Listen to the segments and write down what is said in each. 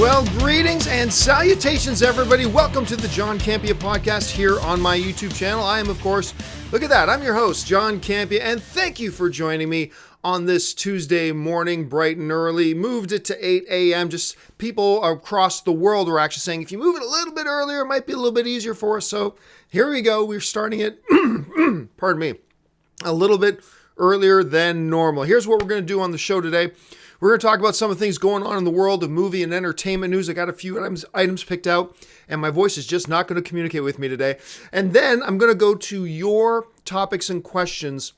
Well, greetings and salutations, everybody. Welcome to the John Campea Podcast here on my YouTube channel. I am, of course, look at that, I'm your host, John Campea, and thank you for joining me on this Tuesday morning, bright and early. Moved it to 8 a.m. Just people across the world are actually saying, if you move it a little bit earlier, it might be a little bit easier for us. So here we go. We're starting it, pardon me, a little bit earlier than normal. Here's what we're going to do on the show today. We're going to talk about some of the things going on in the world of movie and entertainment news. I got a few items picked out, and my voice is just not going to communicate with me today. And then I'm going to go to your topics and questions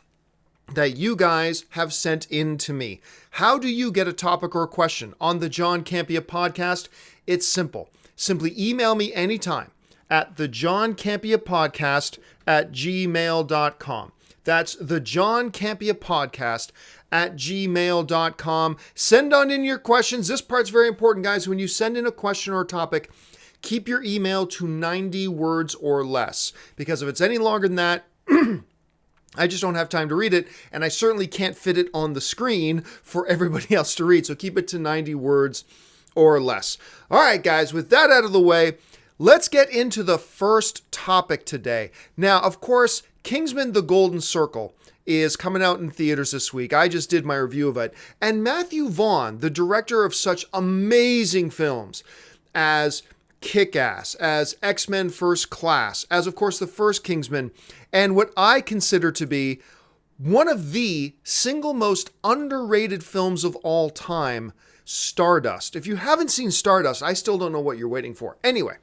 that you guys have sent in to me. How do you get a topic or a question on the John Campea Podcast? It's simple. Simply email me anytime at the John Campea Podcast at gmail.com. That's the John Campea Podcast at gmail.com. Send on in your questions. This part's very important, guys. When you send in a question or a topic, keep your email to 90 words or less, because if it's any longer than that, I just don't have time to read it, and I certainly can't fit it on the screen for everybody else to read. So keep it to 90 words or less. All right, guys, with that out of the way, let's get into the first topic today. Now, of course, Kingsman: The Golden Circle is coming out in theaters this week. I just did my review of it. And Matthew Vaughn, the director of such amazing films as Kick-Ass, as X-Men First Class, as of course the first Kingsman, and what I consider to be one of the single most underrated films of all time, Stardust. If you haven't seen Stardust, I still don't know what you're waiting for. Anyway,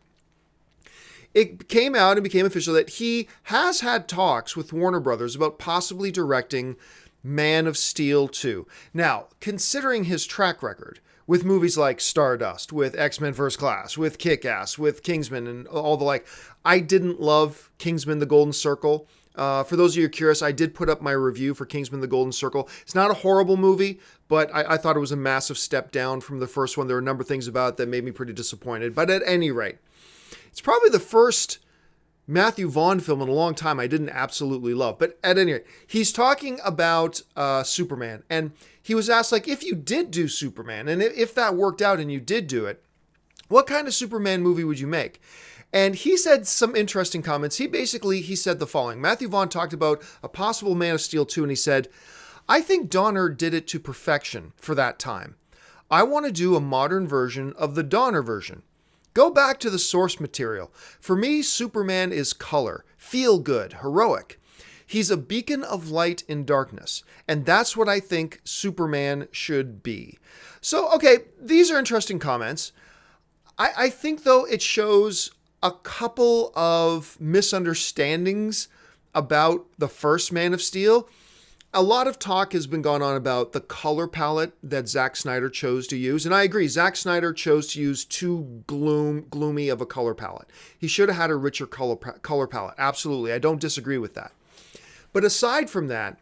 it came out and became official that he has had talks with Warner Brothers about possibly directing Man of Steel 2. Now, considering his track record with movies like Stardust, with X-Men First Class, with Kick-Ass, with Kingsman, and all the like, I didn't love Kingsman: The Golden Circle. For those of you who are curious, I did put up my review for Kingsman: The Golden Circle. It's not a horrible movie, but I thought it was a massive step down from the first one. There were a number of things about it that made me pretty disappointed. But at any rate, it's probably the first Matthew Vaughn film in a long time I didn't absolutely love. But at any rate, he's talking about Superman. And he was asked, like, if you did do Superman, and if that worked out and you did do it, what kind of Superman movie would you make? And he said some interesting comments. He said the following. Matthew Vaughn talked about a possible Man of Steel 2, and he said, I think Donner did it to perfection for that time. I want to do a modern version of the Donner version. Go back to the source material. For me, Superman is color, feel good, heroic. He's a beacon of light in darkness, and that's what I think Superman should be. So, okay, these are interesting comments. I think, though, it shows a couple of misunderstandings about the first Man of Steel. A lot of talk has been going on about the color palette that Zack Snyder chose to use. And I agree, Zack Snyder chose to use too gloomy of a color palette. He should have had a richer color palette. Absolutely. I don't disagree with that. But aside from that,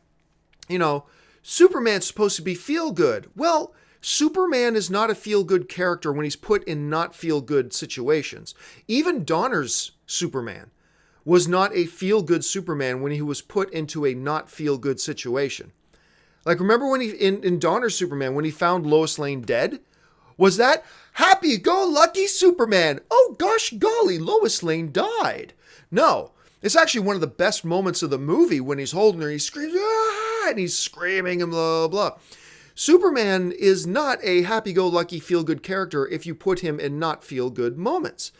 Superman's supposed to be feel-good. Well, Superman is not a feel-good character when he's put in not feel-good situations. Even Donner's Superman was not a feel-good Superman when he was put into a not feel-good situation. Like, remember when in Donner's Superman, when he found Lois Lane dead? Was that happy-go-lucky Superman? Oh, gosh golly, Lois Lane died. No, it's actually one of the best moments of the movie when he's holding her, he screams, ah, and he's screaming and blah, blah, blah. Superman is not a happy-go-lucky, feel-good character if you put him in not feel-good moments.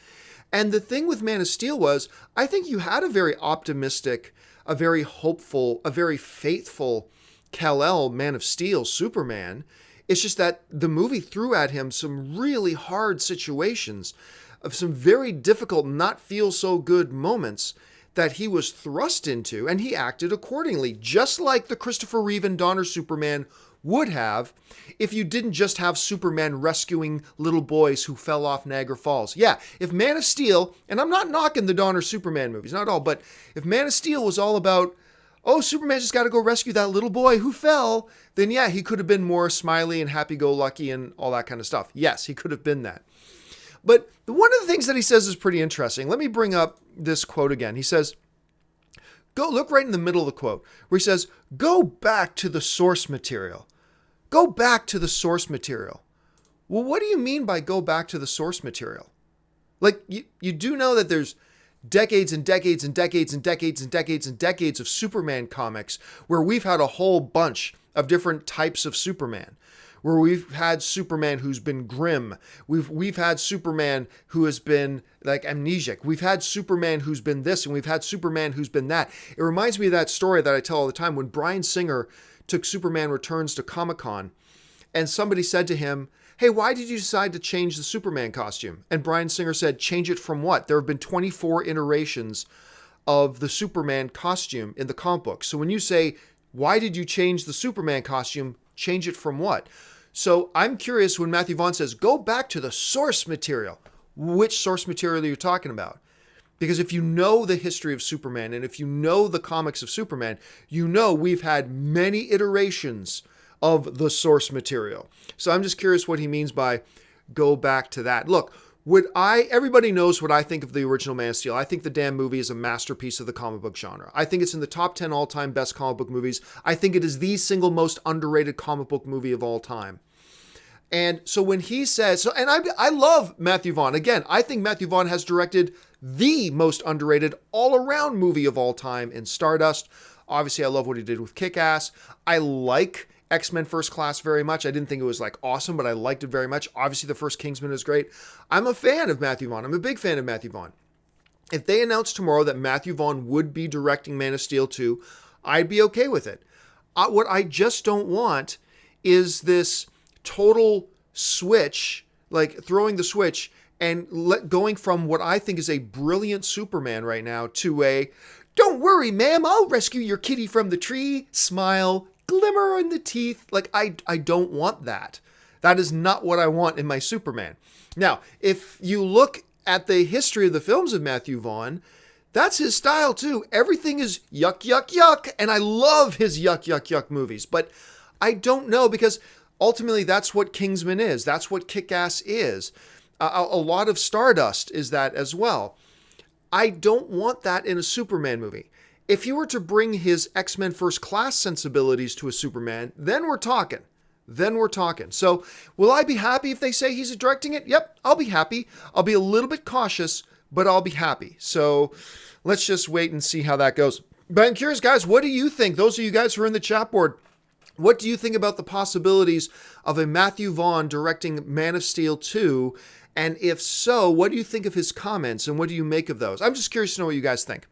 And the thing with Man of Steel was, I think you had a very optimistic, a very hopeful, a very faithful Kal-El Man of Steel Superman. It's just that the movie threw at him some really hard situations of some very difficult, not feel so good moments that he was thrust into, and he acted accordingly, just like the Christopher Reeve and Donner Superman would have if you didn't just have Superman rescuing little boys who fell off Niagara Falls. Yeah, if Man of Steel, and I'm not knocking the Donner Superman movies, not at all, but if Man of Steel was all about, oh, Superman just got to go rescue that little boy who fell, then yeah, he could have been more smiley and happy-go-lucky and all that kind of stuff. Yes, he could have been that. But one of the things that he says is pretty interesting. Let me bring up this quote again. He says, go look right in the middle of the quote, where he says, go back to the source material. Go back to the source material. Well, what do you mean by go back to the source material? Like, you do know that there's decades and decades and decades and decades and decades and decades of Superman comics where we've had a whole bunch of different types of Superman, where we've had Superman who's been grim. We've had Superman who has been like amnesiac. We've had Superman who's been this, and we've had Superman who's been that. It reminds me of that story that I tell all the time when Bryan Singer took Superman Returns to Comic-Con, and somebody said to him, "Hey, why did you decide to change the Superman costume?" And Bryan Singer said, "Change it from what? There have been 24 iterations of the Superman costume in the comic book. So when you say, why did you change the Superman costume? Change it from what?" So I'm curious when Matthew Vaughn says, go back to the source material. Which source material are you talking about? Because if you know the history of Superman, and if you know the comics of Superman, you know we've had many iterations of the source material. So I'm just curious what he means by go back to that. Look, everybody knows what I think of the original Man of Steel. I think the damn movie is a masterpiece of the comic book genre. I think it's in the top 10 all-time best comic book movies. I think it is the single most underrated comic book movie of all time. And so when he says, I love Matthew Vaughn. Again, I think Matthew Vaughn has directed the most underrated all-around movie of all time in Stardust. Obviously, I love what he did with Kick-Ass. I like X-Men First Class very much. I didn't think it was like awesome, but I liked it very much. Obviously, the first Kingsman is great. I'm a fan of Matthew Vaughn. I'm a big fan of Matthew Vaughn. If they announced tomorrow that Matthew Vaughn would be directing Man of Steel 2, I'd be okay with it. What I just don't want is this total switch, like throwing the switch and going from what I think is a brilliant Superman right now to a, "Don't worry, ma'am, I'll rescue your kitty from the tree," smile, glimmer in the teeth. Like, I don't want that. That is not what I want in my Superman. Now, if you look at the history of the films of Matthew Vaughn, that's his style too. Everything is yuck, yuck, yuck. And I love his yuck, yuck, yuck movies. But I don't know, because ultimately that's what Kingsman is. That's what Kick-Ass is. A lot of Stardust is that as well. I don't want that in a Superman movie. If you were to bring his X-Men First Class sensibilities to a Superman, then we're talking. So will I be happy if they say he's directing it? Yep, I'll be happy. I'll be a little bit cautious, but I'll be happy. So let's just wait and see how that goes. But I'm curious, guys, what do you think? Those of you guys who are in the chat board, what do you think about the possibilities of a Matthew Vaughn directing Man of Steel 2? And if so, what do you think of his comments and what do you make of those? I'm just curious to know what you guys think.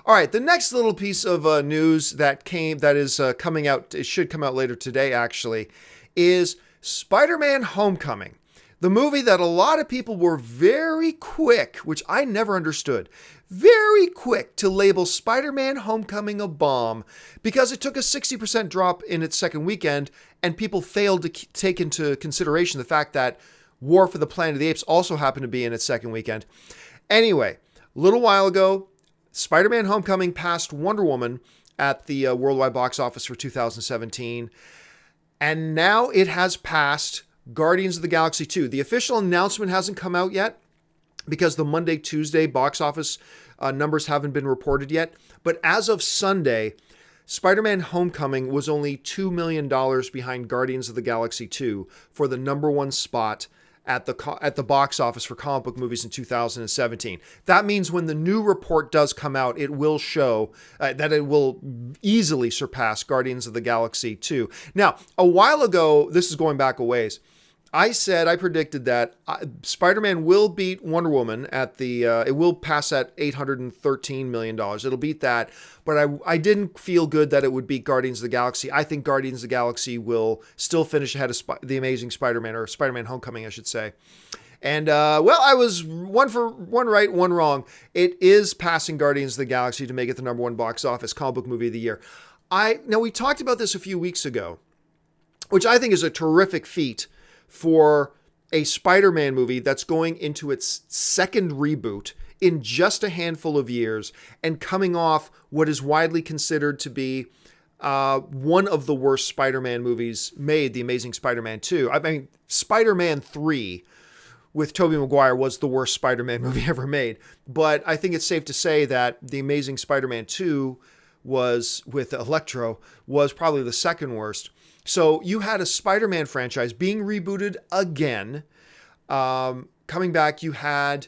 All right, the next little piece of news that is coming out, it should come out later today actually, is Spider-Man Homecoming. The movie that a lot of people were very quick, which I never understood, very quick to label Spider-Man Homecoming a bomb because it took a 60% drop in its second weekend and people failed to take into consideration the fact that War for the Planet of the Apes also happened to be in its second weekend. Anyway, a little while ago, Spider-Man Homecoming passed Wonder Woman at the worldwide box office for 2017. And now it has passed Guardians of the Galaxy 2. The official announcement hasn't come out yet because the Monday, Tuesday box office numbers haven't been reported yet. But as of Sunday, Spider-Man Homecoming was only $2 million behind Guardians of the Galaxy 2 for the number one spot at the box office for comic book movies in 2017. That means when the new report does come out, it will show that it will easily surpass Guardians of the Galaxy 2. Now, a while ago, this is going back a ways, I predicted that Spider-Man will beat Wonder Woman it will pass at $813 million. It'll beat that, but I didn't feel good that it would beat Guardians of the Galaxy. I think Guardians of the Galaxy will still finish ahead of The Amazing Spider-Man, or Spider-Man Homecoming, I should say. And, I was one right, one wrong. It is passing Guardians of the Galaxy to make it the number one box office comic book movie of the year. Now, we talked about this a few weeks ago, which I think is a terrific feat for a Spider-Man movie that's going into its second reboot in just a handful of years and coming off what is widely considered to be one of the worst Spider-Man movies made, The Amazing Spider-Man 2. I mean, Spider-Man 3 with Tobey Maguire was the worst Spider-Man movie ever made. But I think it's safe to say that The Amazing Spider-Man 2 was with Electro was probably the second worst. So you had a Spider-Man franchise being rebooted again. Coming back, you had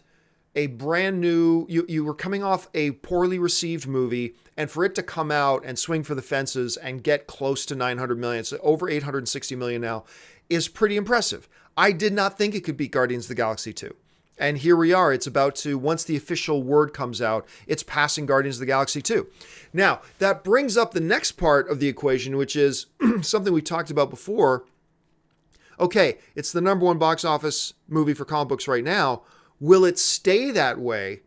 a brand new, you were coming off a poorly received movie, and for it to come out and swing for the fences and get close to 900 million, so over 860 million now, is pretty impressive. I did not think it could beat Guardians of the Galaxy 2. And here we are. It's about to, once the official word comes out, it's passing Guardians of the Galaxy 2. Now, that brings up the next part of the equation, which is something we talked about before. Okay, it's the number one box office movie for comic books right now. Will it stay that way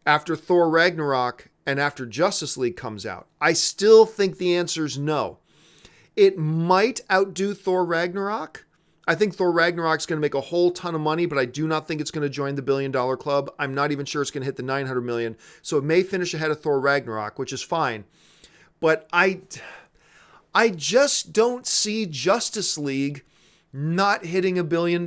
after Thor Ragnarok and after Justice League comes out? I still think the answer is no. It might outdo Thor Ragnarok. I think Thor Ragnarok is going to make a whole ton of money, but I do not think it's going to join the $1 billion club. I'm not even sure it's going to hit the 900 million. So it may finish ahead of Thor Ragnarok, which is fine. But I just don't see Justice League not hitting $1 billion.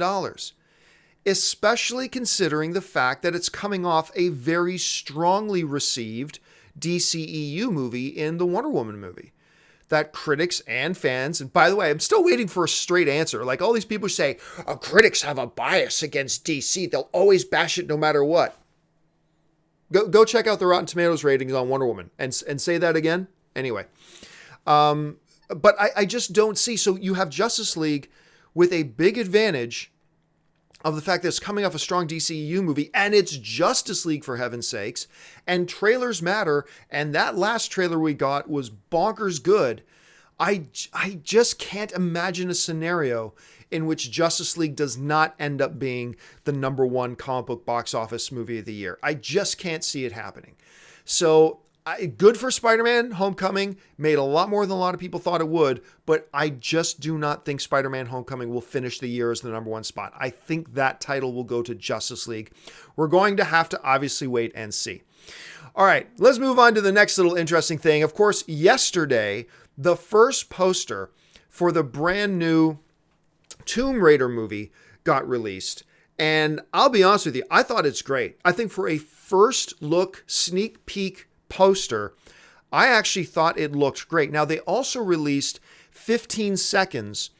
Especially considering the fact that it's coming off a very strongly received DCEU movie in the Wonder Woman movie that critics and fans, and by the way, I'm still waiting for a straight answer. Like all these people say, oh, critics have a bias against DC. They'll always bash it no matter what. Go check out the Rotten Tomatoes ratings on Wonder Woman and say that again. Anyway, but I just don't see. So you have Justice League with a big advantage of the fact that it's coming off a strong DCEU movie, and it's Justice League, for heaven's sakes, and trailers matter, and that last trailer we got was bonkers good. I just can't imagine a scenario in which Justice League does not end up being the number one comic book box office movie of the year. I just can't see it happening. So good for Spider-Man Homecoming, made a lot more than a lot of people thought it would, but I just do not think Spider-Man Homecoming will finish the year as the number one spot. I think that title will go to Justice League. We're going to have to obviously wait and see. All right, let's move on to the next little interesting thing. Of course, yesterday, the first poster for the brand new Tomb Raider movie got released. And I'll be honest with you, I thought it's great. I think for a first look, sneak peek poster, I actually thought it looked great. Now, they also released 15 seconds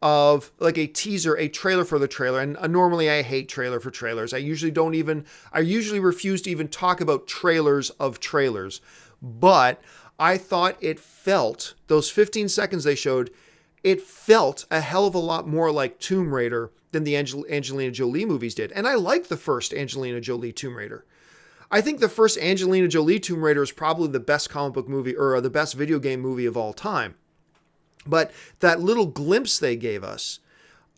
of like a teaser, a trailer for the trailer. And normally I hate trailer for trailers. I usually refuse to even talk about trailers of trailers. But I thought it felt, those 15 seconds they showed, it felt a hell of a lot more like Tomb Raider than the Angelina Jolie movies did. And I like the first Angelina Jolie Tomb Raider. I think the first Angelina Jolie Tomb Raider is probably the best comic book movie or the best video game movie of all time. But that little glimpse they gave us,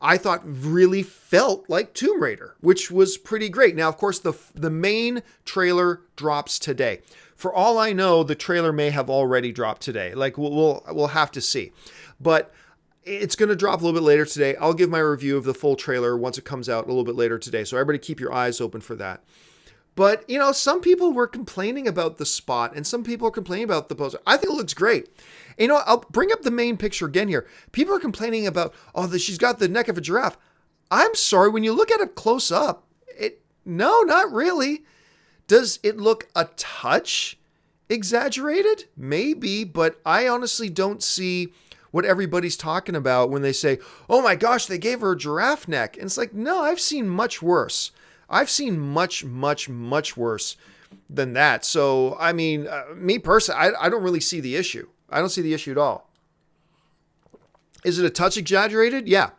I thought really felt like Tomb Raider, which was pretty great. Now, of course, the main trailer drops today. For all I know, the trailer may have already dropped today. Like we'll have to see. But it's going to drop a little bit later today. I'll give my review of the full trailer once it comes out a little bit later today. So everybody keep your eyes open for that. But, you know, some people were complaining about the spot and some people are complaining about the poster. I think it looks great. And, you know, I'll bring up the main picture again here. People are complaining about, she's got the neck of a giraffe. I'm sorry, when you look at it close up, no, not really. Does it look a touch exaggerated? Maybe, but I honestly don't see what everybody's talking about when they say, oh my gosh, they gave her a giraffe neck. And it's like, no, I've seen much worse. I've seen much, much, much worse than that. So, I mean, me personally, I don't really see the issue. I don't see the issue at all. Is it a touch exaggerated? Yeah.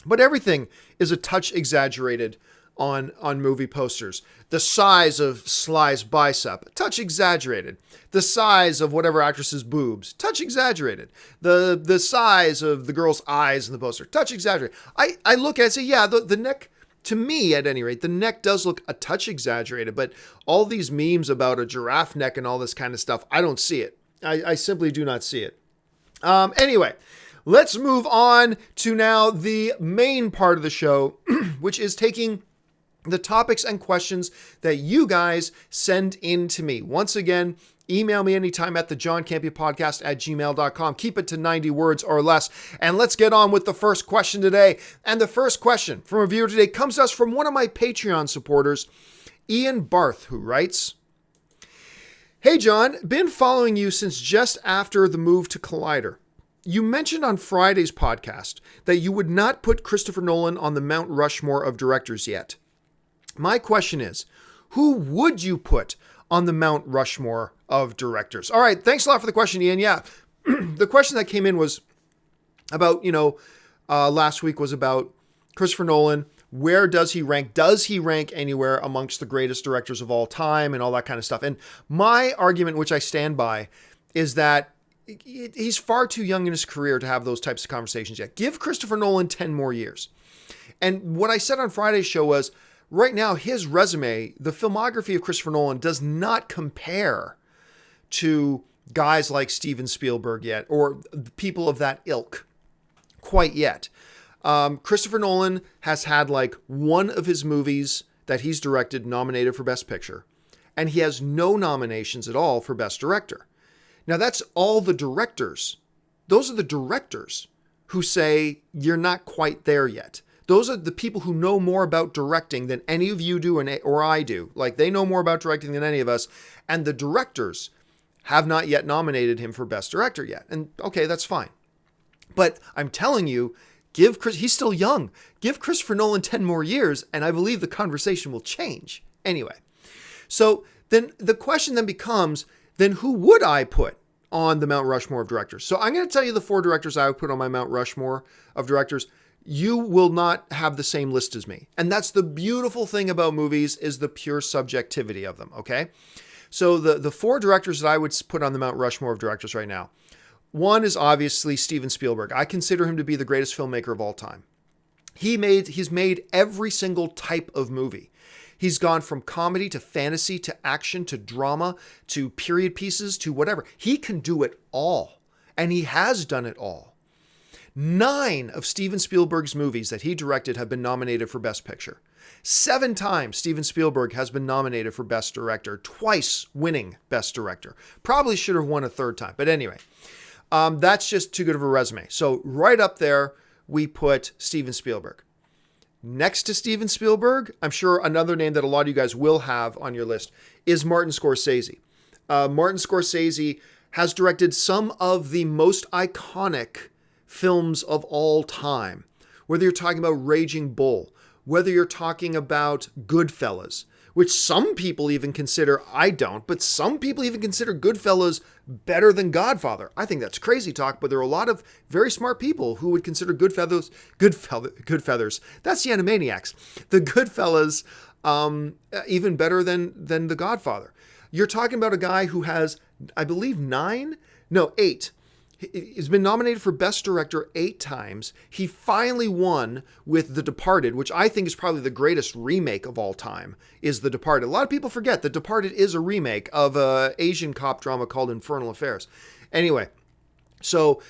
But everything is a touch exaggerated on movie posters. The size of Sly's bicep, a touch exaggerated. The size of whatever actress's boobs, touch exaggerated. The size of the girl's eyes in the poster, touch exaggerated. I look at it and say, yeah, the neck, to me, at any rate, the neck does look a touch exaggerated, but all these memes about a giraffe neck and all this kind of stuff, I don't see it. I simply do not see it. Anyway, let's move on to now the main part of the show, which is taking the topics and questions that you guys send in to me. Once again, email me anytime at the John Campea Podcast at gmail.com. Keep it to 90 words or less. And let's get on with the first question today. And the first question from a viewer today comes to us from one of my Patreon supporters, Ian Barth, who writes, Hey, John, been following you since just after the move to Collider. You mentioned on Friday's podcast that you would not put Christopher Nolan on the Mount Rushmore of directors yet. My question is, who would you put on the Mount Rushmore of directors? All right, thanks a lot for the question, Ian. Yeah, the question that came in was about, last week was about Christopher Nolan. Where does he rank? Does he rank anywhere amongst the greatest directors of all time and all that kind of stuff? And my argument, which I stand by, is that he's far too young in his career to have those types of conversations yet. Give Christopher Nolan 10 more years. And what I said on Friday's show was, right now, his resume, the filmography of Christopher Nolan does not compare to guys like Steven Spielberg yet, or people of that ilk quite yet. Christopher Nolan has had like one of his movies that he's directed nominated for Best Picture, and he has no nominations at all for Best Director. Now that's all the directors. Those are the directors who say you're not quite there yet. Those are the people who know more about directing than any of you do or I do. Like, they know more about directing than any of us, and the directors have not yet nominated him for Best Director yet. And okay, that's fine. But I'm telling you, he's still young. Give Christopher Nolan 10 more years, and I believe the conversation will change. Anyway, so then the question then becomes, then who would I put on the Mount Rushmore of directors? So I'm going to tell you the 4 directors I would put on my Mount Rushmore of directors. You will not have the same list as me. And that's the beautiful thing about movies, is the pure subjectivity of them, okay? So the 4 directors that I would put on the Mount Rushmore of directors right now. One is obviously Steven Spielberg. I consider him to be the greatest filmmaker of all time. He's made every single type of movie. He's gone from comedy to fantasy to action to drama to period pieces to whatever. He can do it all, and he has done it all. 9 of Steven Spielberg's movies that he directed have been nominated for Best Picture. 7 times Steven Spielberg has been nominated for Best Director, twice winning Best Director. Probably should have won a 3rd time, but anyway. That's just too good of a resume. So right up there, we put Steven Spielberg. Next to Steven Spielberg, I'm sure another name that a lot of you guys will have on your list is Martin Scorsese. Martin Scorsese has directed some of the most iconic films of all time. Whether you're talking about Raging Bull, whether you're talking about Goodfellas, which some people even consider, I don't, but some people even consider Goodfellas better than Godfather. I think that's crazy talk, but there are a lot of very smart people who would consider Goodfellas, that's the Animaniacs, the Goodfellas even better than The Godfather. You're talking about a guy who has, I believe, 8. He's been nominated for Best Director 8 times. He finally won with The Departed, which I think is probably the greatest remake of all time, is The Departed. A lot of people forget The Departed is a remake of an Asian cop drama called Infernal Affairs. Anyway, so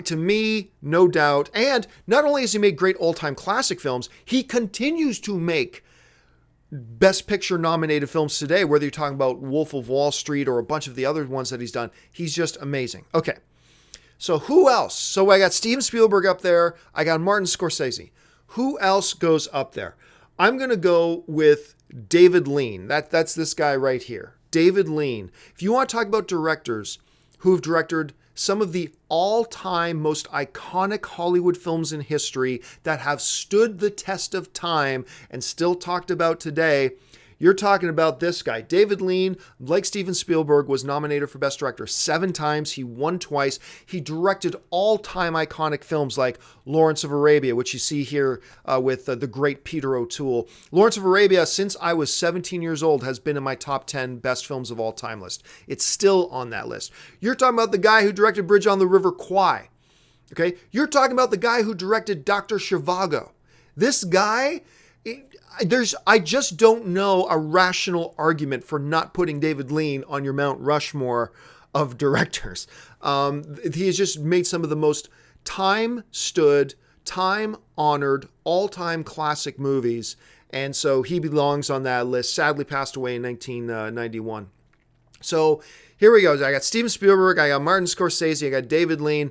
to me, no doubt. And not only has he made great all-time classic films, he continues to make Best Picture nominated films today, whether you're talking about Wolf of Wall Street or a bunch of the other ones that he's done. He's just amazing. Okay. So who else? So I got Steven Spielberg up there. I got Martin Scorsese. Who else goes up there? I'm going to go with David Lean. That's this guy right here. David Lean. If you want to talk about directors who have directed some of the all-time most iconic Hollywood films in history that have stood the test of time and still talked about today, you're talking about this guy. David Lean, like Steven Spielberg, was nominated for Best Director 7 times. He won twice. He directed all-time iconic films like Lawrence of Arabia, which you see here with the great Peter O'Toole. Lawrence of Arabia, since I was 17 years old, has been in my top 10 best films of all time list. It's still on that list. You're talking about the guy who directed Bridge on the River Kwai. Okay? You're talking about the guy who directed Dr. Zhivago. This guy... I just don't know a rational argument for not putting David Lean on your Mount Rushmore of directors. He has just made some of the most time-stood, time-honored, all-time classic movies, and so he belongs on that list. Sadly passed away in 1991. So here we go. I got Steven Spielberg, I got Martin Scorsese, I got David Lean.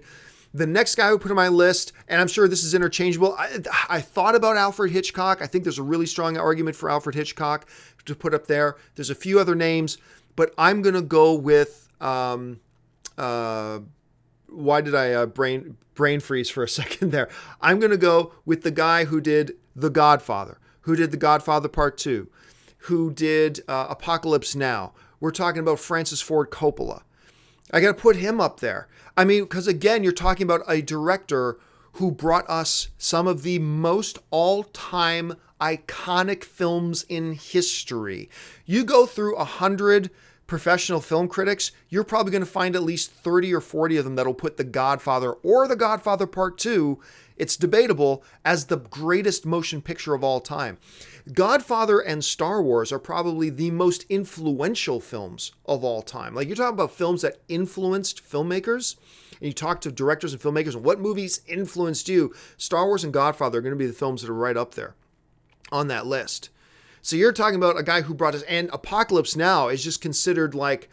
The next guy I would put on my list, and I'm sure this is interchangeable, I thought about Alfred Hitchcock. I think there's a really strong argument for Alfred Hitchcock to put up there. There's a few other names, but I'm going to go with, why did I brain freeze for a second there? I'm going to go with the guy who did The Godfather, who did The Godfather Part 2, who did Apocalypse Now. We're talking about Francis Ford Coppola. I got to put him up there. I mean, because again, you're talking about a director who brought us some of the most all-time iconic films in history. You go through 100 professional film critics, you're probably going to find at least 30 or 40 of them that'll put The Godfather or The Godfather Part 2, it's debatable, as the greatest motion picture of all time. Godfather and Star Wars are probably the most influential films of all time. Like, you're talking about films that influenced filmmakers, and you talk to directors and filmmakers and what movies influenced you. Star Wars and Godfather are going to be the films that are right up there on that list. So you're talking about a guy who brought us, and Apocalypse Now is just considered like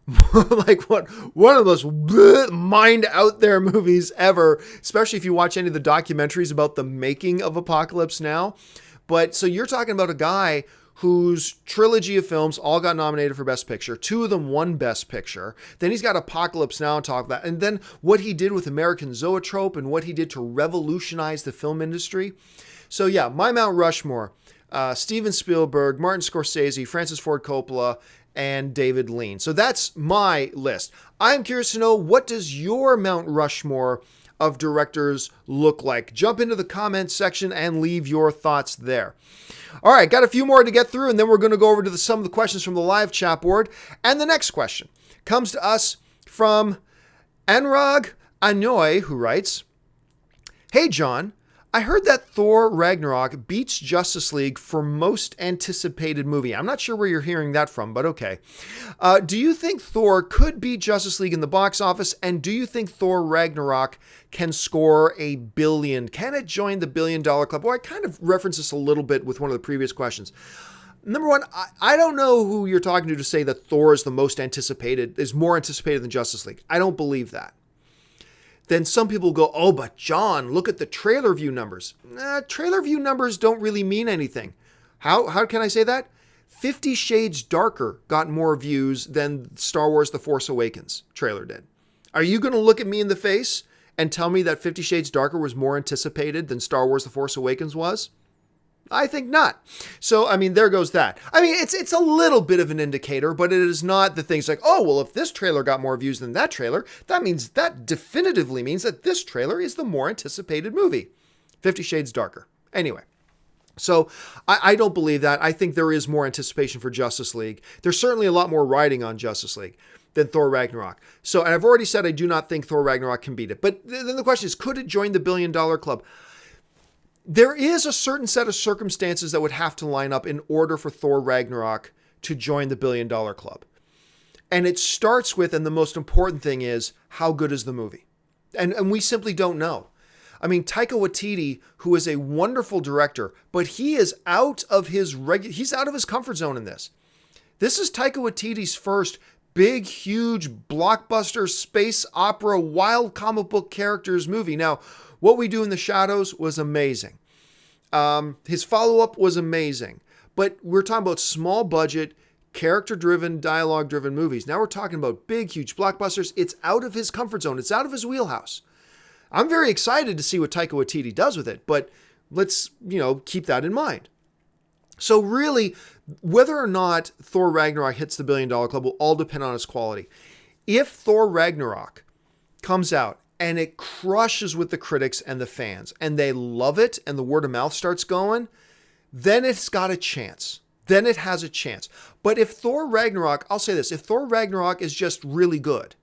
one of the most mind out there movies ever, especially if you watch any of the documentaries about the making of Apocalypse Now. But so you're talking about a guy whose trilogy of films all got nominated for Best Picture. 2 of them won Best Picture. Then he's got Apocalypse Now on top of that. And then what he did with American Zoetrope and what he did to revolutionize the film industry. So yeah, my Mount Rushmore, Steven Spielberg, Martin Scorsese, Francis Ford Coppola, and David Lean. So that's my list. I'm curious to know, what does your Mount Rushmore of directors look like? Jump into the comments section and leave your thoughts there. All right, got a few more to get through, and then we're going to go over to some of the questions from the live chat board. And the next question comes to us from ANURAG ANUNOY, who writes, "Hey, John, I heard that Thor Ragnarok beats Justice League for most anticipated movie." I'm not sure where you're hearing that from, but okay. Do you think Thor could beat Justice League in the box office? And do you think Thor Ragnarok can score $1 billion? Can it join the $1 billion club? Well, I kind of referenced this a little bit with one of the previous questions. Number one, I don't know who you're talking to say that Thor is the most anticipated, is more anticipated than Justice League. I don't believe that. Then some people go, "Oh, but John, look at the trailer view numbers." Trailer view numbers don't really mean anything. How can I say that? 50 Shades Darker got more views than Star Wars The Force Awakens trailer did. Are you going to look at me in the face and tell me that 50 Shades Darker was more anticipated than Star Wars The Force Awakens was? I think not. So, I mean, there goes that. I mean, it's a little bit of an indicator, but it is not the things like, oh, well, if this trailer got more views than that trailer, that definitively means that this trailer is the more anticipated movie. 50 Shades Darker. Anyway. So I don't believe that. I think there is more anticipation for Justice League. There's certainly a lot more riding on Justice League than Thor Ragnarok. So, and I've already said I do not think Thor Ragnarok can beat it. But then the question is, could it join the $1 billion club? There is a certain set of circumstances that would have to line up in order for Thor Ragnarok to join the $1 billion club. And it starts with, and the most important thing is, how good is the movie? And we simply don't know. I mean, Taika Waititi, who is a wonderful director, but he is out of his comfort zone in this. This is Taika Waititi's first big, huge, blockbuster, space opera, wild comic book characters movie. Now, What We Do in the Shadows was amazing. His follow-up was amazing. But we're talking about small budget, character-driven, dialogue-driven movies. Now we're talking about big, huge blockbusters. It's out of his comfort zone. It's out of his wheelhouse. I'm very excited to see what Taika Waititi does with it, but let's, keep that in mind. So really, whether or not Thor Ragnarok hits the $1 billion club will all depend on its quality. If Thor Ragnarok comes out and it crushes with the critics and the fans, and they love it, and the word of mouth starts going, then it's got a chance. Then it has a chance. But if Thor Ragnarok, I'll say this, if Thor Ragnarok is just really good,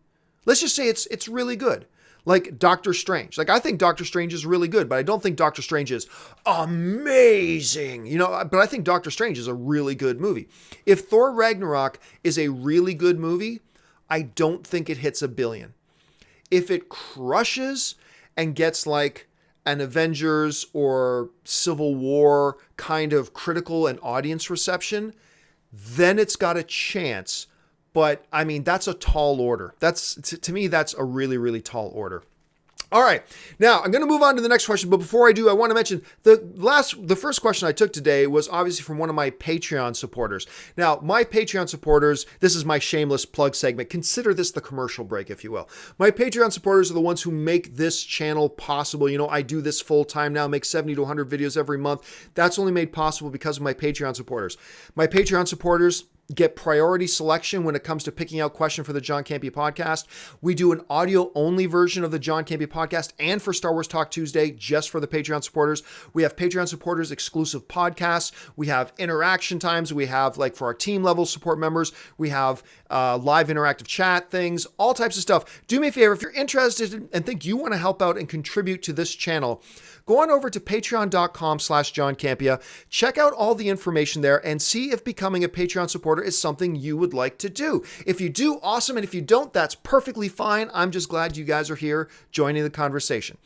let's just say it's really good. Like Doctor Strange. Like, I think Doctor Strange is really good, but I don't think Doctor Strange is amazing. But I think Doctor Strange is a really good movie. If Thor Ragnarok is a really good movie, I don't think it hits $1 billion. If it crushes and gets like an Avengers or Civil War kind of critical and audience reception, then it's got a chance. But I mean, that's a tall order. To me, that's a really, really tall order. All right. Now, I'm going to move on to the next question, but before I do, I want to mention the first question I took today was obviously from one of my Patreon supporters. Now, my Patreon supporters, this is my shameless plug segment. Consider this the commercial break, if you will. My Patreon supporters are the ones who make this channel possible. You know, I do this full time now, make 70 to 100 videos every month. That's only made possible because of my Patreon supporters. My Patreon supporters get priority selection when it comes to picking out question for the John Campea Podcast. We do an audio-only version of the John Campea Podcast and for Star Wars Talk Tuesday just for the Patreon supporters. We have Patreon supporters exclusive podcasts. We have interaction times. We have, like, for our team level support members, we have live interactive chat things, all types of stuff. Do me a favor, if you're interested and think you want to help out and contribute to this channel, go on over to patreon.com/John Campea. Check out all the information there and see if becoming a Patreon supporter is something you would like to do. If you do, awesome. And if you don't, that's perfectly fine. I'm just glad you guys are here joining the conversation.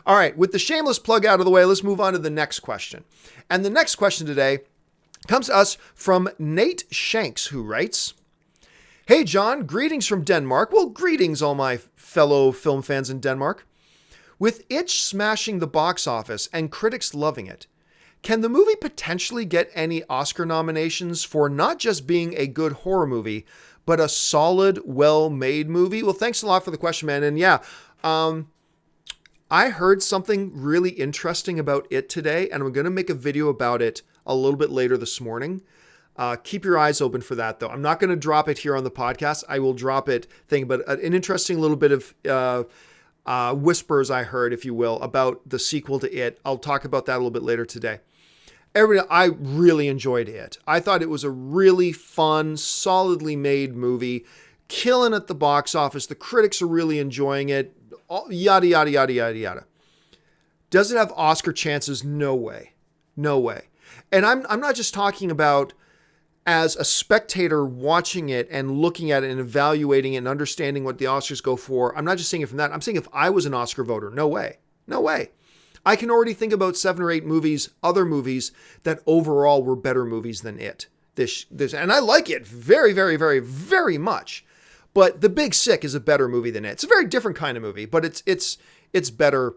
All right. With the shameless plug out of the way, let's move on to the next question. And the next question today comes to us from Nate Shanks, who writes, "Hey, John, greetings from Denmark." Well, greetings, all my fellow film fans in Denmark. With Itch smashing the box office and critics loving it, can the movie potentially get any Oscar nominations for not just being a good horror movie, but a solid, well-made movie? Well, thanks a lot for the question, man. And yeah, I heard something really interesting about it today, and I'm going to make a video about it a little bit later this morning. Keep your eyes open for that, though. I'm not going to drop it here on the podcast. I will drop it, but an interesting little bit of whispers I heard, if you will, about the sequel to It. I'll talk about that a little bit later today. I really enjoyed It. I thought it was a really fun, solidly made movie, killing at the box office. The critics are really enjoying it. Yada, yada, yada, yada, yada. Does it have Oscar chances? No way. No way. And I'm not just talking about as a spectator watching it and looking at it and evaluating it and understanding what the Oscars go for. I'm not just saying it from that. I'm saying if I was an Oscar voter, no way. No way. I can already think about 7 or 8 movies, other movies that overall were better movies than It. And I like It very, very, very, very much. But The Big Sick is a better movie than It. It's a very different kind of movie, but it's better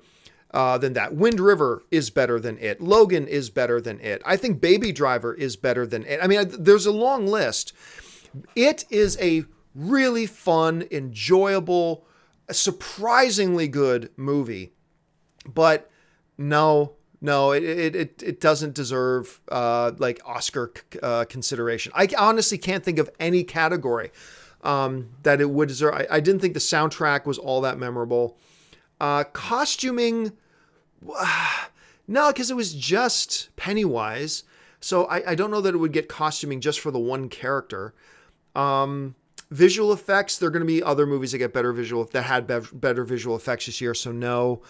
than that. Wind River is better than It. Logan is better than It. I think Baby Driver is better than It. I mean, there's a long list. It is a really fun, enjoyable, surprisingly good movie. But no, it doesn't deserve like Oscar consideration. I honestly can't think of any category that it would deserve. I didn't think the soundtrack was all that memorable. Costuming, no, because it was just Pennywise. So I don't know that it would get costuming just for the one character. Visual effects, there are going to be other movies that get better better visual effects this year. So no,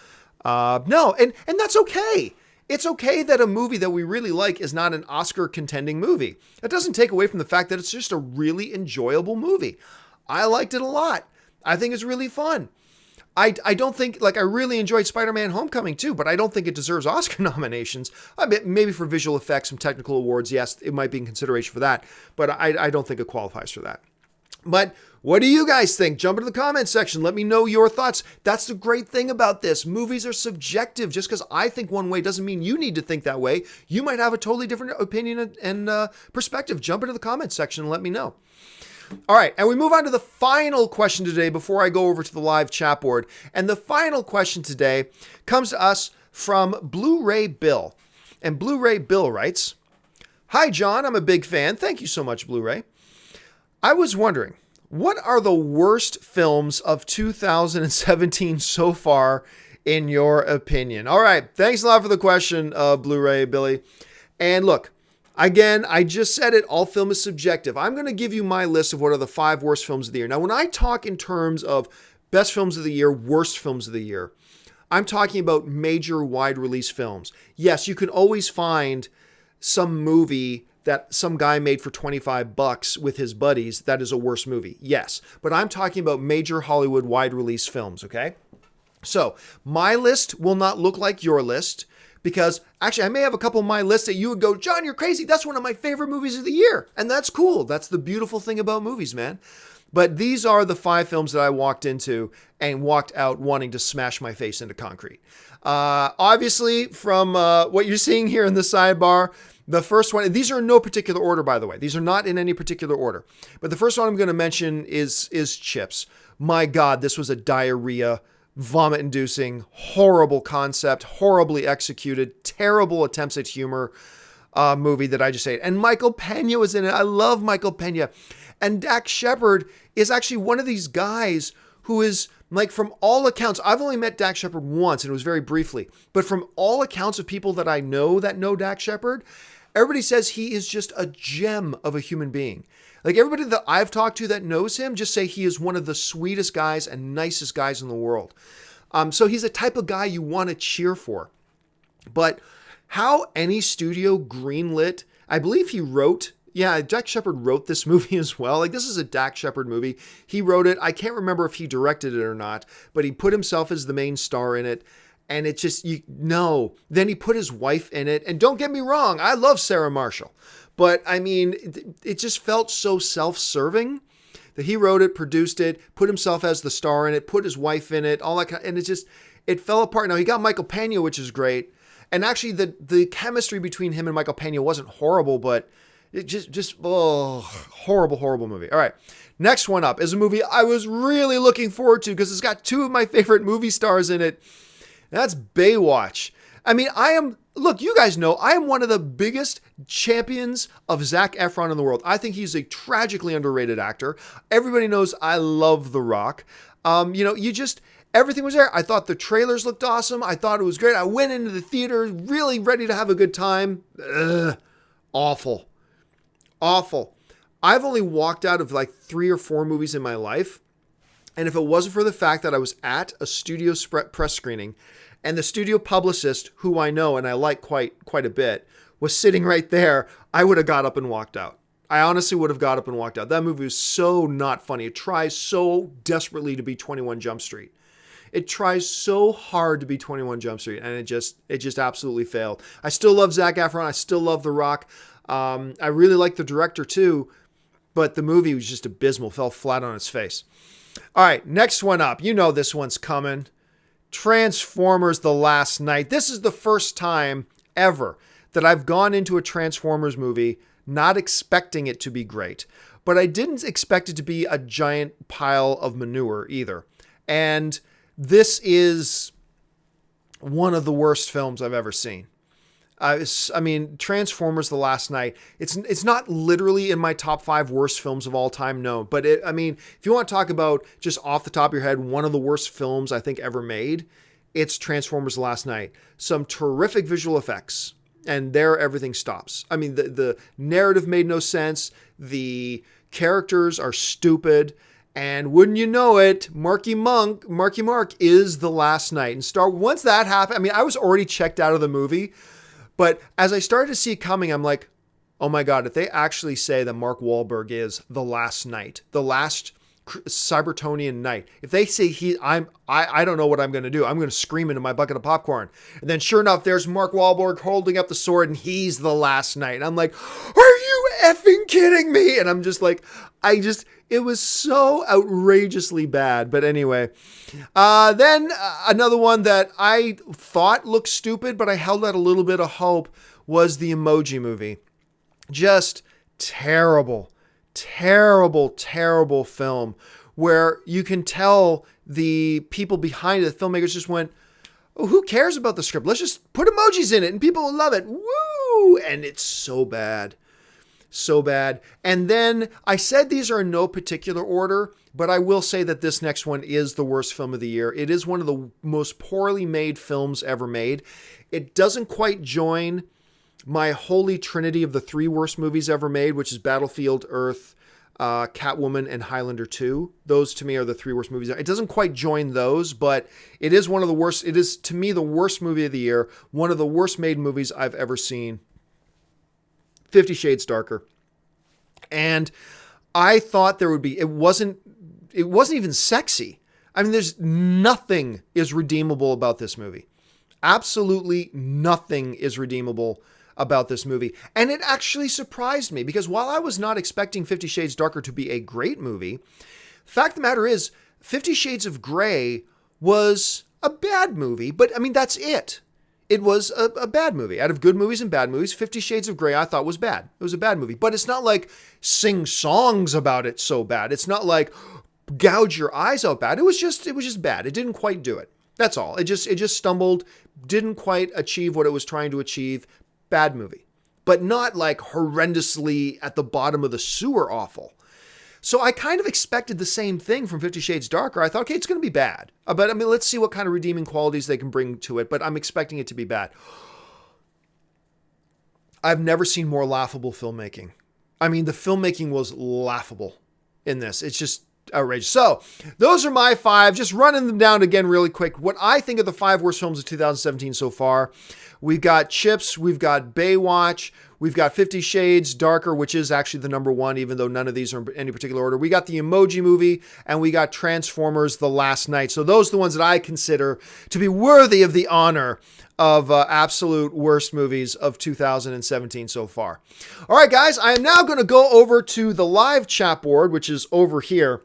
and that's okay. It's okay that a movie that we really like is not an Oscar contending movie. That doesn't take away from the fact that it's just a really enjoyable movie. I liked it a lot. I think it's really fun. I don't think, I really enjoyed Spider-Man Homecoming too, but I don't think it deserves Oscar nominations. I mean, maybe for visual effects, some technical awards, yes, it might be in consideration for that, but I don't think it qualifies for that. But what do you guys think? Jump into the comments section. Let me know your thoughts. That's the great thing about this. Movies are subjective. Just because I think one way doesn't mean you need to think that way. You might have a totally different opinion and perspective. Jump into the comments section and let me know. All right, and we move on to the final question today before I go over to the live chat board. And the final question today comes to us from Blu-ray Bill. And Blu-ray Bill writes, "Hi, John. I'm a big fan. Thank you so much, Blu-ray. I was wondering, what are the worst films of 2017 so far, in your opinion?" All right, thanks a lot for the question, Blu-ray Billy. And look, again, I just said it, all film is subjective. I'm going to give you my list of what are the 5 worst films of the year. Now, when I talk in terms of best films of the year, worst films of the year, I'm talking about major wide release films. Yes, you can always find some movie that some guy made for $25 with his buddies that is a worse movie. Yes, but I'm talking about major Hollywood wide release films, okay? So my list will not look like your list, because actually I may have a couple of my lists that you would go, "John, you're crazy. That's one of my favorite movies of the year." And that's cool. That's the beautiful thing about movies, man. But these are the 5 films that I walked into and walked out wanting to smash my face into concrete. Obviously, from what you're seeing here in the sidebar, the first one, these are in no particular order, by the way. These are not in any particular order. But the first one I'm going to mention is Chips. My God, this was a diarrhea, vomit-inducing, horrible concept, horribly executed, terrible attempts at humor movie that I just ate. And Michael Pena was in it. I love Michael Pena. And Dax Shepard is actually one of these guys who is, like, from all accounts, I've only met Dax Shepard once, and it was very briefly, but from all accounts of people that I know that know Dax Shepard, everybody says he is just a gem of a human being. Like, everybody that I've talked to that knows him just say he is one of the sweetest guys and nicest guys in the world. So he's the type of guy you want to cheer for. But how any studio greenlit, I believe he wrote, Dax Shepard wrote this movie as well. Like, this is a Dax Shepard movie. He wrote it. I can't remember if he directed it or not, but he put himself as the main star in it. And it just, then he put his wife in it. And don't get me wrong, I love Sarah Marshall. But I mean, it just felt so self-serving that he wrote it, produced it, put himself as the star in it, put his wife in it, all that kind, and it fell apart. Now, he got Michael Pena, which is great. And actually, the chemistry between him and Michael Pena wasn't horrible, but it horrible movie. All right. Next one up is a movie I was really looking forward to because it's got 2 of my favorite movie stars in it. That's Baywatch. I mean, you guys know, I am one of the biggest champions of Zac Efron in the world. I think he's a tragically underrated actor. Everybody knows I love The Rock. Everything was there. I thought the trailers looked awesome. I thought it was great. I went into the theater really ready to have a good time. Awful. I've only walked out of like 3 or 4 movies in my life. And if it wasn't for the fact that I was at a studio press screening and the studio publicist, who I know and I like quite a bit, was sitting right there, I would have got up and walked out. I honestly would have got up and walked out. That movie was so not funny. It tries so desperately to be 21 Jump Street. It tries so hard to be 21 Jump Street, and it just absolutely failed. I still love Zac Efron. I still love The Rock. I really like the director too, but the movie was just abysmal, fell flat on its face. All right, next one up. You know this one's coming. Transformers: The Last Knight. This is the first time ever that I've gone into a Transformers movie not expecting it to be great, but I didn't expect it to be a giant pile of manure either. And this is one of the worst films I've ever seen. Transformers: The Last Knight. It's not literally in my top 5 worst films of all time, no. But if you want to talk about just off the top of your head, one of the worst films I think ever made, it's Transformers: The Last Knight. Some terrific visual effects, and there everything stops. I mean, the narrative made no sense. The characters are stupid. And wouldn't you know it, Marky Mark is the Last Knight. And once that happened, I was already checked out of the movie. But as I started to see it coming, I'm like, oh my God, if they actually say that Mark Wahlberg is the last knight, the last Cybertronian knight, if they say I don't know what I'm going to do. I'm going to scream into my bucket of popcorn. And then sure enough, there's Mark Wahlberg holding up the sword and he's the last knight. And I'm like, are you effing kidding me? And I'm just like, it was so outrageously bad. But anyway, then another one that I thought looked stupid, but I held out a little bit of hope, was the Emoji movie. Just terrible film where you can tell the people behind it, the filmmakers, just went, oh, who cares about the script? Let's just put emojis in it and people will love it. Woo! And it's so bad. So bad. And then I said these are in no particular order, but I will say that this next one is the worst film of the year. It is one of the most poorly made films ever made. It doesn't quite join my holy trinity of the 3 worst movies ever made, which is Battlefield Earth, Catwoman, and Highlander 2. Those to me are the 3 worst movies. It doesn't quite join those, but it is one of the worst. It is to me the worst movie of the year. One of the worst made movies I've ever seen. 50 Shades Darker. And I thought there would be, it wasn't even sexy. There's nothing is redeemable about this movie. Absolutely nothing is redeemable about this movie. And it actually surprised me because while I was not expecting 50 Shades Darker to be a great movie, Fact of the matter is, 50 Shades of Grey was a bad movie, but I mean, that's it. It was a bad movie. Out of good movies and bad movies, 50 Shades of Grey I thought was bad. It was a bad movie. But it's not like sing songs about it so bad. It's not like gouge your eyes out bad. It was just bad. It didn't quite do it. That's all. It just stumbled, didn't quite achieve what it was trying to achieve. Bad movie. But not like horrendously at the bottom of the sewer awful. So I kind of expected the same thing from 50 Shades Darker. I thought, okay, it's going to be bad. But I mean, let's see what kind of redeeming qualities they can bring to it. But I'm expecting it to be bad. I've never seen more laughable filmmaking. I mean, the filmmaking was laughable in this. It's just outrageous. So those are my 5. Just running them down again really quick. What I think of the 5 worst films of 2017 so far. We've got Chips. We've got Baywatch. We've got 50 Shades Darker, which is actually the number 1, even though none of these are in any particular order. We got the Emoji Movie, and we got Transformers The Last Night. So those are the ones that I consider to be worthy of the honor of absolute worst movies of 2017 so far. All right, guys, I am now going to go over to the live chat board, which is over here.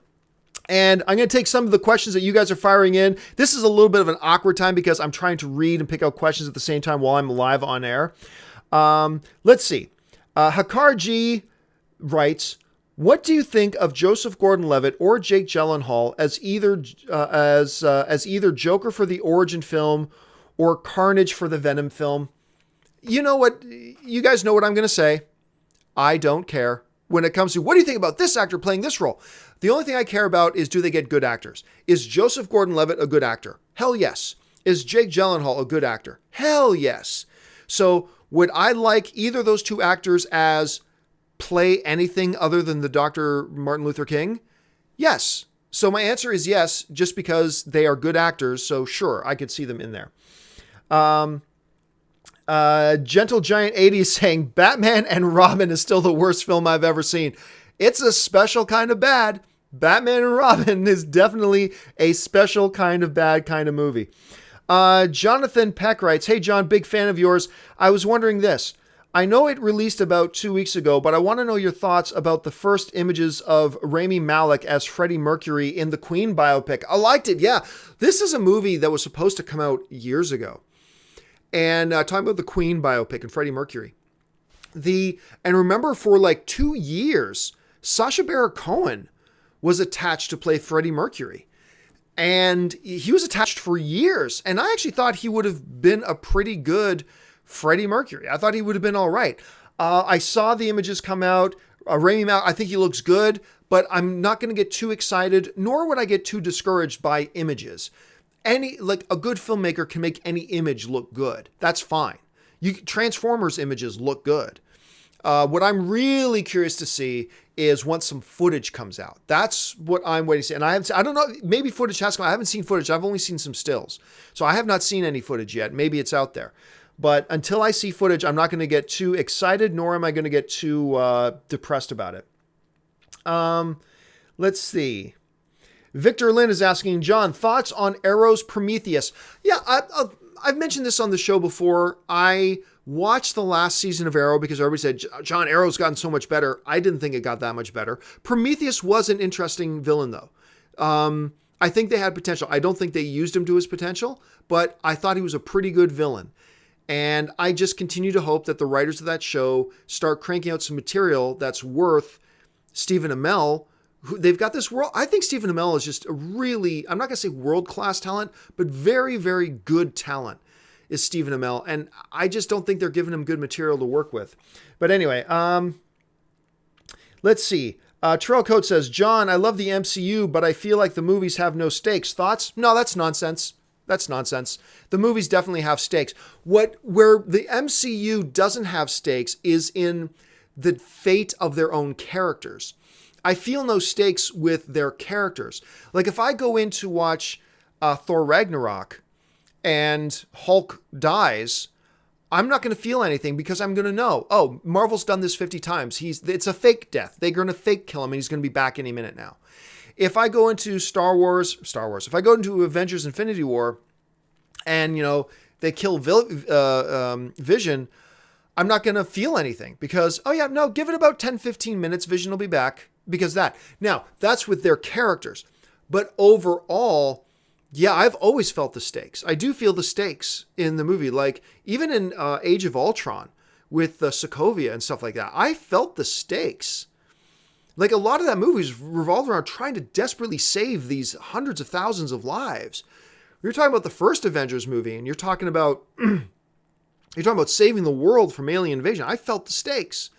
And I'm going to take some of the questions that you guys are firing in. This is a little bit of an awkward time because I'm trying to read and pick out questions at the same time while I'm live on air. Let's see. Hakar G writes, what do you think of Joseph Gordon-Levitt or Jake Gyllenhaal as either Joker for the origin film or Carnage for the Venom film? You know what? You guys know what I'm going to say. I don't care when it comes to what do you think about this actor playing this role? The only thing I care about is, do they get good actors? Is Joseph Gordon-Levitt a good actor? Hell yes. Is Jake Gyllenhaal a good actor? Hell yes. So would I like either of those two actors as play anything other than the Dr. Martin Luther King? Yes. So my answer is yes, just because they are good actors. So sure, I could see them in there. Gentle Giant 80 is saying Batman and Robin is still the worst film I've ever seen. It's a special kind of bad. Batman and Robin is definitely a special kind of bad kind of movie. Jonathan Peck writes, hey John, big fan of yours. I was wondering this. I know it released about 2 weeks ago, but I want to know your thoughts about the first images of Rami Malek as Freddie Mercury in the Queen biopic. I liked it. Yeah. This is a movie that was supposed to come out years ago. And talking about the Queen biopic and Freddie Mercury. And remember for like 2 years, Sacha Baron Cohen was attached to play Freddie Mercury. And he was attached for years. And I actually thought he would have been a pretty good Freddie Mercury. I thought he would have been all right. I saw the images come out. Rami Malek, I think he looks good, but I'm not going to get too excited, nor would I get too discouraged by images. A good filmmaker can make any image look good. That's fine. Transformers images look good. What I'm really curious to see is once some footage comes out. That's what I'm waiting to see. And I don't know, maybe footage has come. I haven't seen footage. I've only seen some stills. So I have not seen any footage yet. Maybe it's out there. But until I see footage, I'm not going to get too excited, nor am I going to get too depressed about it. Let's see. Victor Lynn is asking, John, thoughts on Arrow's Prometheus? Yeah, I've mentioned this on the show before. I watched the last season of Arrow because everybody said, John, Arrow's gotten so much better. I didn't think it got that much better. Prometheus was an interesting villain, though. I think they had potential. I don't think they used him to his potential, but I thought he was a pretty good villain. And I just continue to hope that the writers of that show start cranking out some material that's worth Stephen Amell. They've got this world. I think Stephen Amell is just a really, I'm not going to say world-class talent, but very, very good talent is Stephen Amell. And I just don't think they're giving him good material to work with. But anyway, let's see. Terrell Coates says, John, I love the MCU, but I feel like the movies have no stakes. Thoughts? No, that's nonsense. That's nonsense. The movies definitely have stakes. Where the MCU doesn't have stakes is in the fate of their own characters. I feel no stakes with their characters. Like if I go in to watch Thor Ragnarok and Hulk dies, I'm not going to feel anything because I'm going to know, oh, Marvel's done this 50 times. It's a fake death. They're going to fake kill him and he's going to be back any minute now. If I go into Star Wars, if I go into Avengers Infinity War and, they kill Vision, I'm not going to feel anything because, oh yeah, no, give it about 10, 15 minutes. Vision will be back. because that. Now, that's with their characters. But overall, yeah, I've always felt the stakes. I do feel the stakes in the movie. Like, even in Age of Ultron with Sokovia and stuff like that, I felt the stakes. Like, a lot of that movie is revolved around trying to desperately save these hundreds of thousands of lives. You're talking about the first Avengers movie, and you're talking about saving the world from alien invasion. I felt the stakes.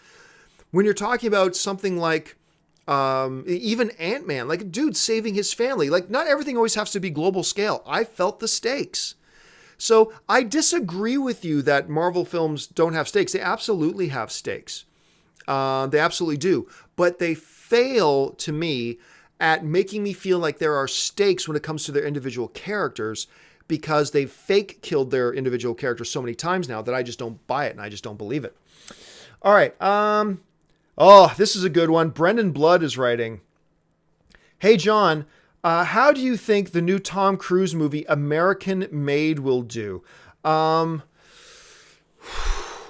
When you're talking about something like even Ant-Man, like a dude saving his family, like not everything always has to be global scale. I felt the stakes. So I disagree with you that Marvel films don't have stakes. They absolutely have stakes. They absolutely do. But they fail, to me, at making me feel like there are stakes when it comes to their individual characters, because they've fake killed their individual characters so many times now that I just don't buy it and I just don't believe it. All right. Oh, this is a good one. Brendan Blood is writing, "Hey, John, how do you think the new Tom Cruise movie American Made will do?"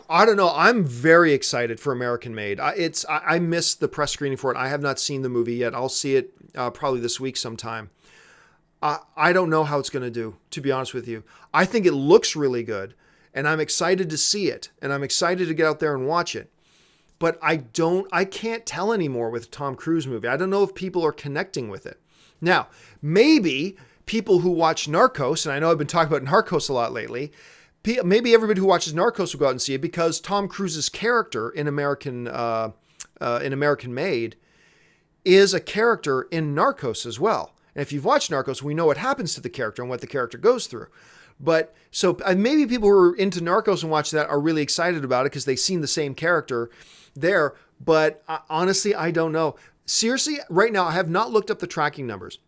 I don't know. I'm very excited for American Made. I missed the press screening for it. I have not seen the movie yet. I'll see it probably this week sometime. I don't know how it's going to do, to be honest with you. I think it looks really good, and I'm excited to see it, and I'm excited to get out there and watch it. But I can't tell anymore with Tom Cruise movie. I don't know if people are connecting with it. Now, maybe people who watch Narcos, and I know I've been talking about Narcos a lot lately, maybe everybody who watches Narcos will go out and see it because Tom Cruise's character in American Made is a character in Narcos as well. And if you've watched Narcos, we know what happens to the character and what the character goes through. But so maybe people who are into Narcos and watch that are really excited about it because they've seen the same character there. But honestly, I don't know. Seriously, right now, I have not looked up the tracking numbers.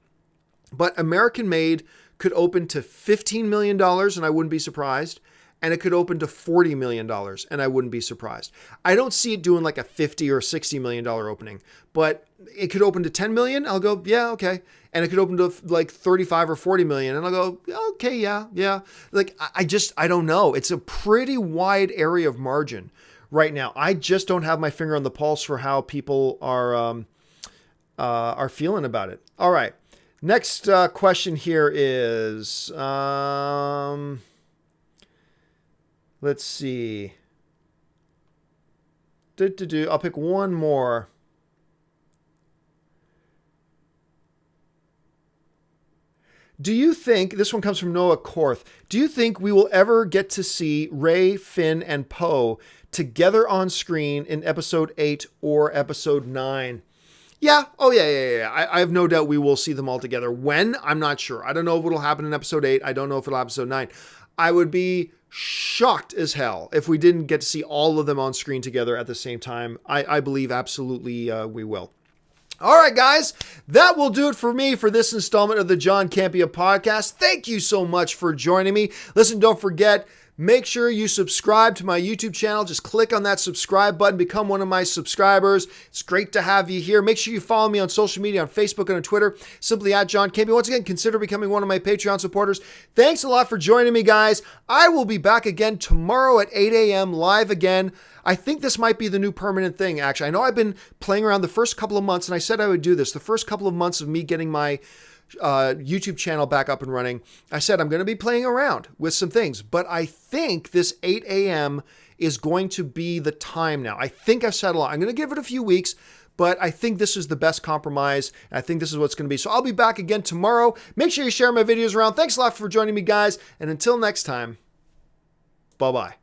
But American Made could open to $15 million, and I wouldn't be surprised. And it could open to $40 million, and I wouldn't be surprised. I don't see it doing like a $50 or $60 million opening, but it could open to $10 million. I'll go, yeah, okay. And it could open to like 35 or 40 million, and I'll go, okay, yeah. Like, I don't know. It's a pretty wide area of margin right now. I just don't have my finger on the pulse for how people are feeling about it. All right. Next question here is, let's see. I'll pick one more. Do you think, this one comes from Noah Korth, do you think we will ever get to see Rey, Finn, and Poe together on screen in episode 8 or episode 9? Yeah. Oh, yeah. I have no doubt we will see them all together. When? I'm not sure. I don't know if it'll happen in episode 8. I don't know if it'll happen in episode 9. I would be shocked as hell if we didn't get to see all of them on screen together at the same time. I believe absolutely we will. All right, guys, that will do it for me for this installment of the John Campea Podcast. Thank you so much for joining me. Listen, don't forget, make sure you subscribe to my YouTube channel. Just click on that subscribe button, become one of my subscribers. It's great to have you here. Make sure you follow me on social media, on Facebook and on Twitter, simply at John Campea. Once again, consider becoming one of my Patreon supporters. Thanks a lot for joining me, guys. I will be back again tomorrow at 8 a.m. live again. I think this might be the new permanent thing, actually. I know I've been playing around the first couple of months, and I said I would do this. The first couple of months of me getting my YouTube channel back up and running, I said I'm going to be playing around with some things, but I think this 8 a.m. is going to be the time now. I think I've settled on. I'm going to give it a few weeks, but I think this is the best compromise. I think this is what's going to be. So I'll be back again tomorrow. Make sure you share my videos around. Thanks a lot for joining me, guys. And until next time, bye-bye.